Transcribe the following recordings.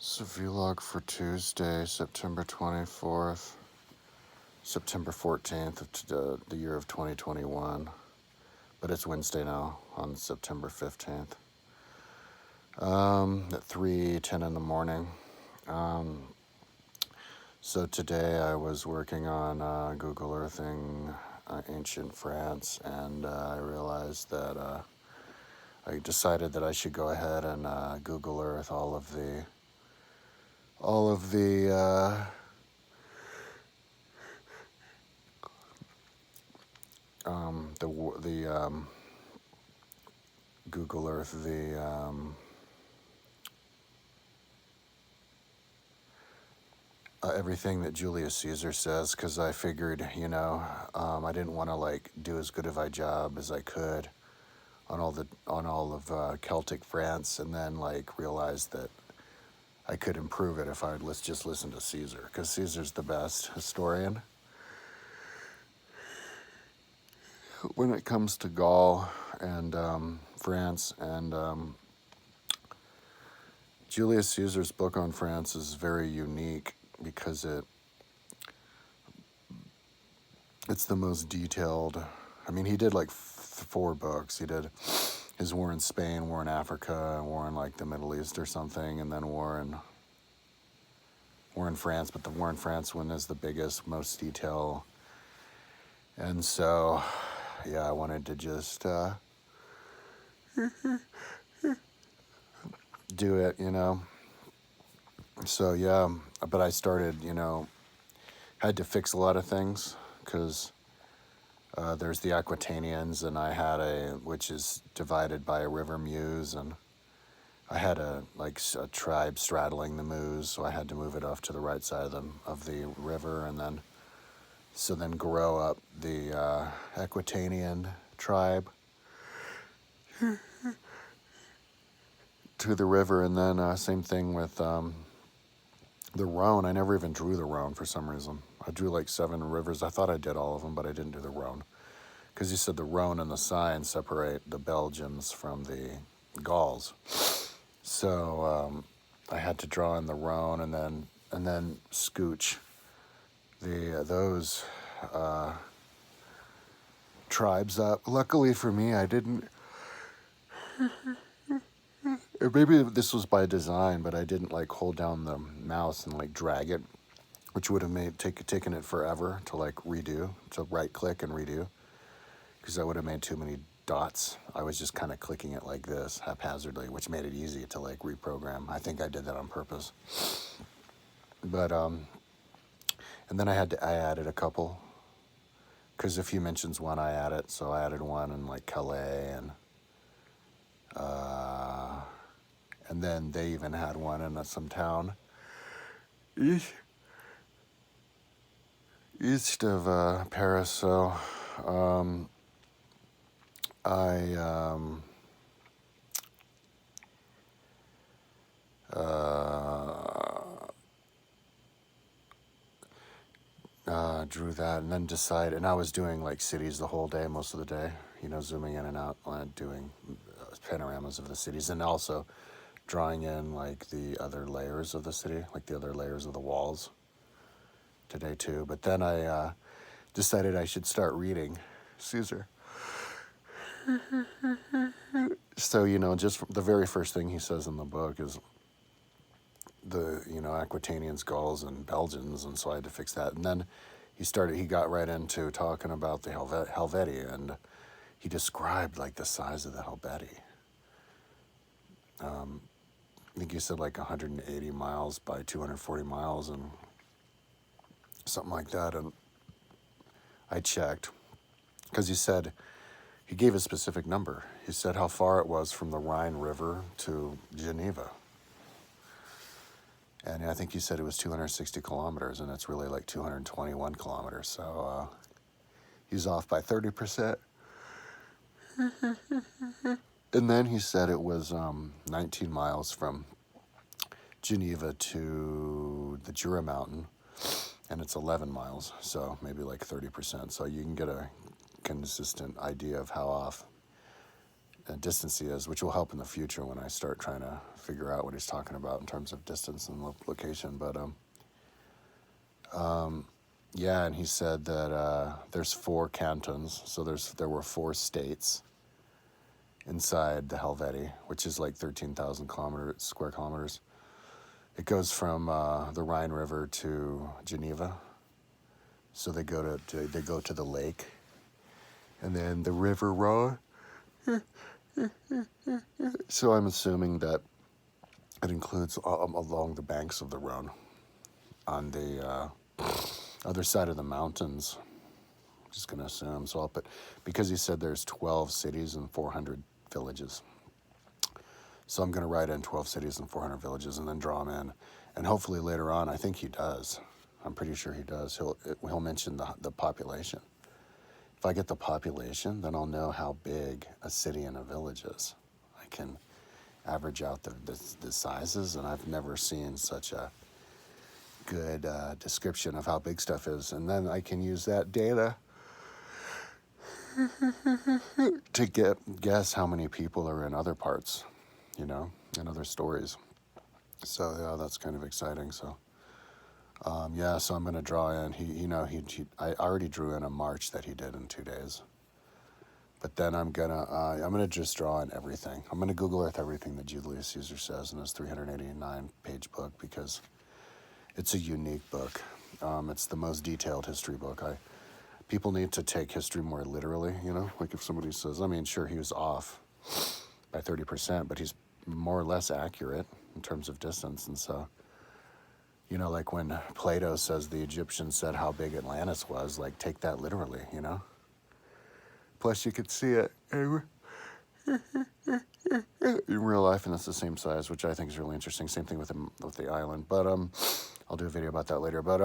It's a vlog for Tuesday, September 24th, September 14th of the year of 2021, but it's Wednesday now on September 15th, at 3:10 in the morning. So today I was working on Google Earthing ancient France, and I realized that I decided that I should go ahead and Google Earth all of the Google Earth everything that Julius Caesar says, because I figured, I didn't want to do as good of a job as I could on all of Celtic France, and then realized that I could improve it if I would just listen to Caesar, because Caesar's the best historian when it comes to Gaul and France. And Julius Caesar's book on France is very unique because it's the most detailed. I mean, he did 4 books. He did his war in Spain, war in Africa, war in the Middle East or something, and then war in France. But the war in France one is the biggest, most detail. And so, yeah, I wanted to just do it, So yeah, but I started, had to fix a lot of things because there's the Aquitanians, and I had which is divided by a river Meuse, and I had a tribe straddling the Meuse, so I had to move it off to the right side of the river, and then grow up the Aquitanian tribe to the river, and then same thing with the Rhone. I never even drew the Rhone for some reason. I drew 7 rivers. I thought I did all of them, but I didn't do the Rhone. Because you said the Rhone and the Seine separate the Belgians from the Gauls. So I had to draw in the Rhone and then scooch those tribes up. Luckily for me, I didn't. Or maybe this was by design, but I didn't hold down the mouse and drag it, which would have taken it forever to redo, to right click and redo, because I would have made too many dots. I was just kind of clicking it like this haphazardly, which made it easy to reprogram. I think I did that on purpose. But and then I added a couple, because if he mentions one, I add it. So I added one in Calais, and then they even had one in some town east of Paris. So I drew that, and then decided, and I was doing cities the whole day, most of the day, zooming in and out, doing panoramas of the cities, and also drawing in the other layers of the city, the other layers of the walls today too. But then I decided I should start reading Caesar. So, just the very first thing he says in the book is the, Aquitanians, Gauls, and Belgians, and so I had to fix that. And then he got right into talking about the Helvetii, and he described the size of the Helvetii. I think he said 180 miles by 240 miles and something like that. And I checked, because he gave a specific number. He said how far it was from the Rhine River to Geneva. And I think he said it was 260 kilometers, and it's really 221 kilometers. So he's off by 30%. And then he said it was 19 miles from Geneva to the Jura Mountain, and it's 11 miles, so maybe 30%. So you can get a consistent idea of how off distance he is, which will help in the future when I start trying to figure out what he's talking about in terms of distance and location. But yeah, and he said that there's 4 cantons, so there were 4 states inside the Helvetii, which is like 13,000 square kilometers. It goes from the Rhine River to Geneva, so they go to the lake, and then the river Rhone. So I'm assuming that it includes along the banks of the Rhone, on the other side of the mountains. I'm just gonna assume. So I'll put, because he said there's 12 cities and 400 villages. So I'm gonna write in 12 cities and 400 villages, and then draw them in, and hopefully later on, I think he does. I'm pretty sure he does. He'll mention the population. If I get the population, then I'll know how big a city and a village is. I can average out the sizes, and I've never seen such a good description of how big stuff is. And then I can use that data to guess how many people are in other parts, and other stories. So yeah, that's kind of exciting. So yeah, so I'm gonna draw in. I already drew in a march that he did in 2 days. But then I'm gonna just draw in everything. I'm gonna Google Earth everything that Julius Caesar says in his 389-page book, because it's a unique book. It's the most detailed history book. People need to take history more literally. Like if somebody says, sure, he was off by 30%, but he's more or less accurate in terms of distance. And so, like when Plato says the Egyptians said how big Atlantis was, like take that literally, Plus you could see it in real life, and it's the same size, which I think is really interesting. Same thing with the island, but I'll do a video about that later. But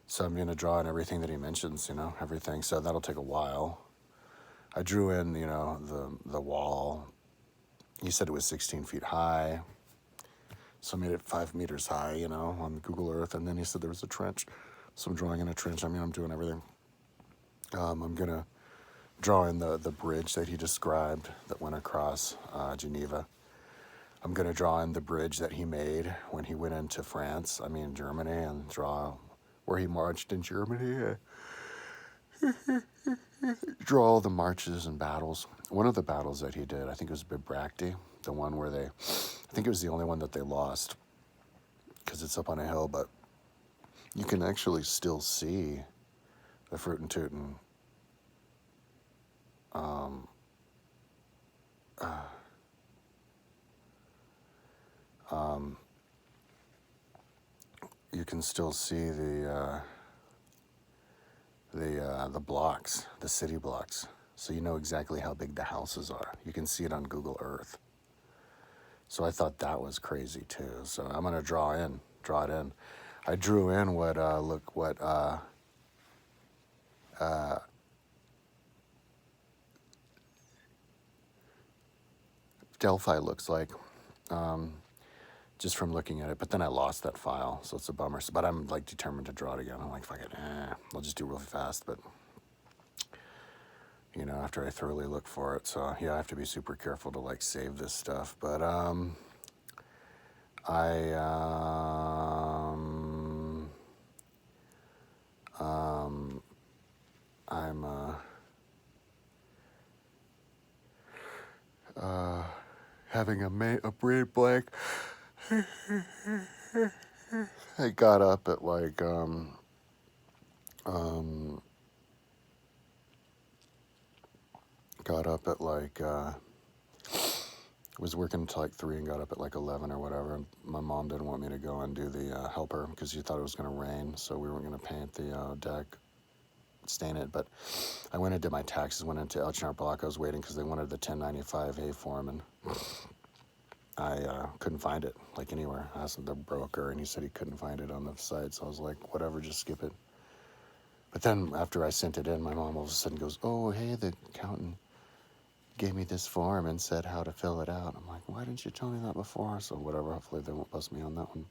so I'm gonna draw in everything that he mentions, everything. So that'll take a while. I drew in, the wall. He said it was 16 feet high. So I made it 5 meters high, on Google Earth. And then he said there was a trench. So I'm drawing in a trench. I'm doing everything. I'm going to draw in the bridge that he described that went across Geneva. I'm going to draw in the bridge that he made when he went into Germany, and draw where he marched in Germany. Draw all the marches and battles. One of the battles that he did, I think it was Bibracte, the one where I think it was the only one that they lost, because it's up on a hill, but you can actually still see the Fruit and Teuton you can still see the blocks, the city blocks. So you know exactly how big the houses are. You can see it on Google Earth. So I thought that was crazy too. So I'm gonna draw it in. I drew in what Delphi looks like, just from looking at it. But then I lost that file, so it's a bummer. But I'm like determined to draw it again. I'm like, fuck it, I'll just do it really fast. But after I thoroughly look for it. So yeah, I have to be super careful to like save this stuff. But I'm having a brain blank. I got up at like was working until like 3 and got up at like 11 or whatever. And my mom didn't want me to go and do the helper because she thought it was going to rain, so we weren't going to paint the deck, stain it. But I went and did my taxes, went into Elchinard Block. I was waiting because they wanted the 1095A form, and I couldn't find it like anywhere. I asked the broker, and he said he couldn't find it on the site. So I was like, whatever, just skip it. But then after I sent it in, my mom all of a sudden goes, "Oh, hey, the accountant gave me this form and said how to fill it out." I'm like, why didn't you tell me that before? So whatever, hopefully they won't bust me on that one.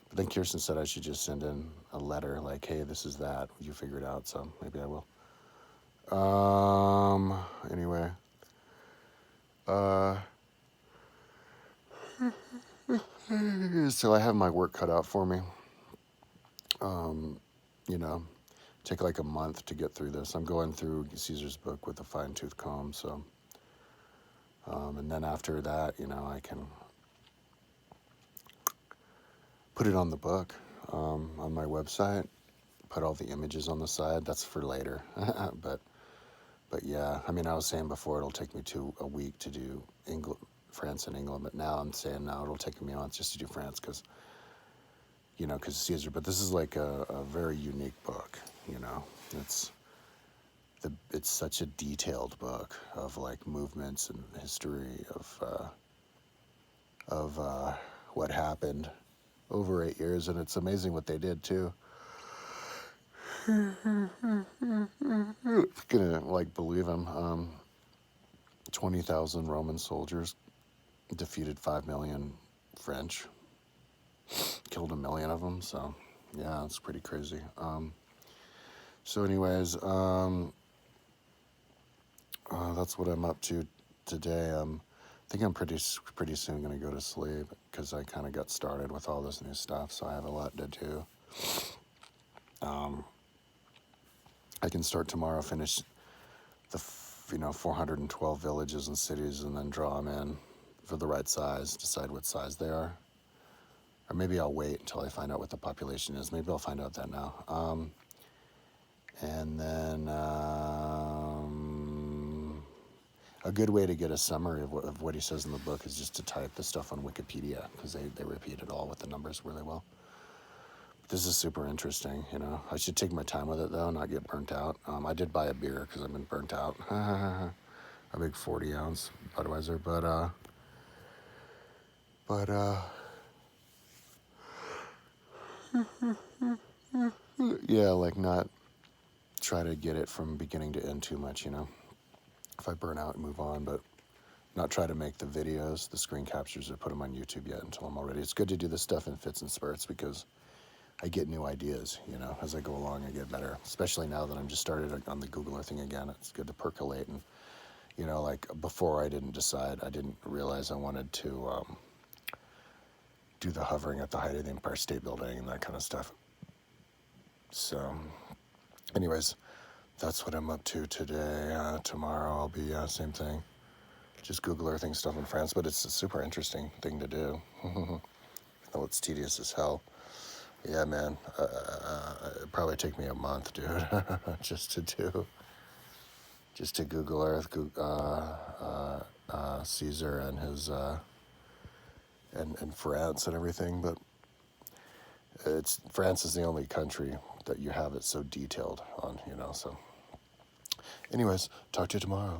But then Kirsten said I should just send in a letter like, hey, this is that, you figure it out, so maybe I will. Anyway, uh, so I have my work cut out for me. You know, take like a month to get through this. I'm going through Caesar's book with a fine-tooth comb, so, and then after that, I can put it on the book, on my website, put all the images on the side. That's for later. But yeah, I mean, I was saying before it'll take me a week to do France and England, but now I'm saying now it'll take me a month just to do France because Caesar. But this is like a very unique book. It's it's such a detailed book of like movements and history of what happened over 8 years, and it's amazing what they did too. Gonna like believe him. 20,000 Roman soldiers defeated 5 million French, killed 1 million of them. So yeah, it's pretty crazy. So anyways, that's what I'm up to today. I think I'm pretty soon gonna go to sleep because I kind of got started with all this new stuff, so I have a lot to do. I can start tomorrow, finish the 412 villages and cities, and then draw them in for the right size, decide what size they are. Or maybe I'll wait until I find out what the population is. Maybe I'll find out that now. And then a good way to get a summary of what he says in the book is just to type the stuff on Wikipedia, because they repeat it all with the numbers really well. This is super interesting, I should take my time with it, though, not get burnt out. I did buy a beer because I've been burnt out. A big 40-ounce Budweiser, but yeah, like not try to get it from beginning to end too much, If I burn out, move on, but not try to make the videos, the screen captures, or put them on YouTube yet until I'm all ready. It's good to do this stuff in fits and spurts because I get new ideas, as I go along. I get better, especially now that I'm just started on the Googler thing again. It's good to percolate, and like before, I didn't realize I wanted to do the hovering at the height of the Empire State Building and that kind of stuff. So, anyways, that's what I'm up to today. Tomorrow I'll be same thing, just Google Earthing stuff in France, but it's a super interesting thing to do. Though it's tedious as hell. Yeah, man. It'd probably take me a month, dude, just to Google Earth, Caesar and his and France and everything. But France is the only country that you have it so detailed on, So, anyways, talk to you tomorrow.